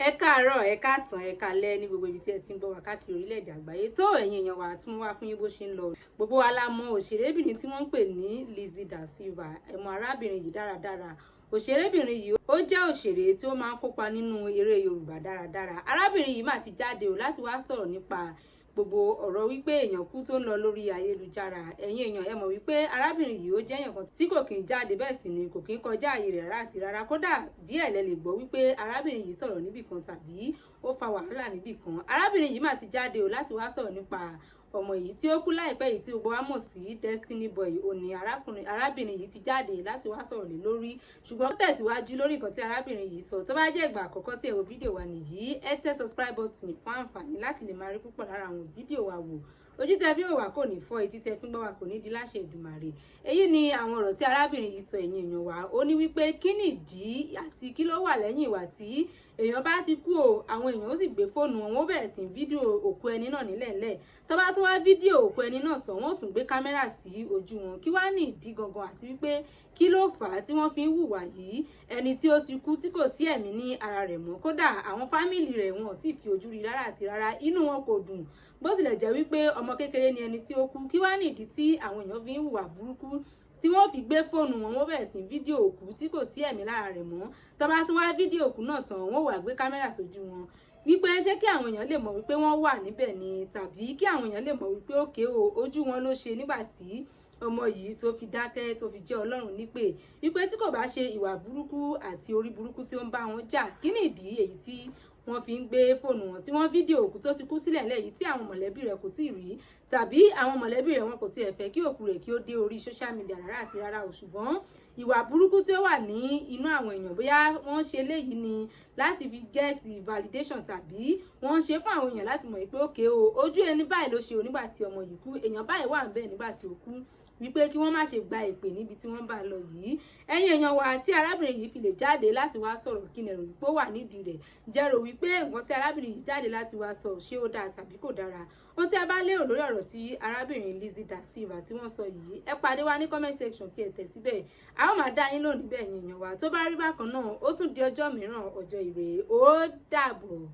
Ẹ káàárọ̀, ẹ káàsán, ẹ káalẹ́ ní gbogbo ibi tí ẹ ti ń gbọ́ wa káàkiri orílẹ̀-èdè àgbáyé. Tó ẹ̀yin èèyàn wa tún wá fún yín bó ṣe ń lọ. Gbogbo wa la mọ̀ òṣèrébìnrin tí wọ́n ń pè ní Lizzy Da Silva. Ẹ mọ̀ arábìnrin yìí dáradára. Òṣèrébìnrin yìí ó jẹ́ òṣèré tí ó máa ń kópa nínú eré Yorùbá dáradára. Arábìnrin yìí mà ti jáde o láti wá sọ̀rọ̀ nípa gbogbo ọ̀rọ̀ wípé èèyàn kú tó ń lọ lórí ayélujára. Ẹ̀yin èèyàn ẹ mọ̀ wípé arábìnrin yìí ó jẹ́ èèyàn kan tí kò kí ń jáde, bẹ́ẹ̀ sì ni kò kí ń kọjá ààyè rẹ̀ láti rárá. Kódà díẹ̀ lẹ lè gbọ́ wípé arábìnrin yìí sọ̀rọ̀ níbì kan tàbí ó fa wàhálà níbì kan. Arábìnrin yìí mà ti jáde o láti wá sọ̀rọ̀ nípa ọmọ yìí tí ó kú láìpẹ́ yìí tí gbogbo wa mọ̀ sí Destiny Boy. Òní arábìnrin yìí ti jáde láti wá sọ̀rọ̀ lé lórí, ṣùgbọ́n ó tẹ̀síwájú lórí nǹkan tí arábìnrin yìí sọ. Tó bá jẹ́ ìgbà àkọ́kọ́ tí ẹ wo fídíò wa nìyí, ẹ tẹ subscribe button fún àǹfààní láti lè máa rí púpọ̀ lára àwọn fídíò wa wò. Ojú tẹ́ fi wò wá kò ní fọ́, etí tẹ́ fi ń gbọ́ wá kò ní di láṣẹ Èdùmàrè. Èyí ni àwọn ọ̀rọ̀ tí arábìnrin yìí sọ, ẹ̀yin èèyàn wa. Ó ní wípé kí nìdí àti kí ló wà lẹ́yìn ìwà tí èèyàn bá ti kú o, àwọn èèyàn ó sì gbé fóònù wọn, wọ́n bẹ̀rẹ̀ sí fídíò òkú ẹni náà nílẹ̀ẹ́lẹ̀. Tó bá tún wá fídíò òkú ẹni náà tán, wọ́n ó tún gbé kámẹ́rà sí ojú wọn. Kí wá ní ìdí gangan àti wípé kí ló fà á tí wọ́n fi ń hùwà yìí? Ẹni tí ó ti kú tí kò sí ẹ̀mí ní ara rẹ̀ mọ́, kódà àwọn fámìlì rẹ̀ wọn ò tí ì fi ojú rí rárá àti rárá, inú wọn kò dùn. Bó tilẹ̀ jẹ́ wípé ọmọ kékeré ni ẹni tí ó kú, kí wá ní ìdí tí àwọn èèyàn fi ń hùwà burúkú tí wọ́n fi gbé fóònù wọn, wọ́n bẹ̀rẹ̀ sí fídíò òkú tí kò sí ẹ̀mí lára rẹ̀ mọ́. Tó bá tún wá fídíò òkú náà tán, wọ́n wá gbé kámẹ́rà sójú wọn wípé ṣé kí àwọn èèyàn lè mọ̀ wípé wọ́n wà níbẹ̀ ni, tàbí kí àwọn èèyàn lè mọ̀ wípé òkè o ojú wọn ló ṣe nígbà tí ọmọ yìí tó fi dákẹ́, tó fi jẹ́ Ọlọ́run nípè, wípé tí kò bá ṣe ìwà burúkú àti orí burúkú tí ó ń bá wọn jà, kí ni ìdí èyí tí wọ́n fi ń gbé fóònù wọn tí wọ́n fídíò òkú tó ti kú sílẹ̀ lẹ́yìn tí àwọn mọ̀lẹ́bí rẹ̀ kò tí ì rí, tàbí àwọn mọ̀lẹ́bí rẹ̀ wọn kò tiẹ̀ fẹ́ kí òkú rẹ̀ kí ó dé orí social media rárá àti rárá o. Ṣùgbọ́n ìwà burúkú tí ó wà ní inú àwọn èèyàn, bóyá wọ́n ṣe léyìí ni láti fi get validation, tàbí wọ́n ṣe fún àwọn èèyàn láti mọ̀ pé òkè o ojú ẹni báyìí ló ṣe o nígbà tí ọmọ yìí kú, èèyàn báyìí wà níbẹ̀ nígbà tí ó kú, wípé kí wọ́n má ṣe gba èpè níbi tí wọ́n bá lọ yìí. Ẹ̀yin èèyàn wa, tí arábìnrin yìí fi lè jáde láti wá sọ̀rọ̀, kí ni ẹ rò wípé ó wà nídìí rẹ̀? Jẹ́ rò wípé nǹkan tí arábìnrin yìí jáde láti wá sọ ṣé ó dáa tàbí kò dára? Ohun tí a bá lérò lórí ọ̀rọ̀ tí arábìnrin Lizzy Da Silva tí wọ́n sọ yìí, ẹ pàdé wa ní comment section kí ẹ tẹ̀ síbẹ̀. A ó máa dá yín lónìí bẹ́ẹ̀, ẹ̀yin èèyàn wa. Tó bá rí bákan náà, ó tún di ọjọ́ mìíràn, ọjọ́ ire. Ó dàbọ̀.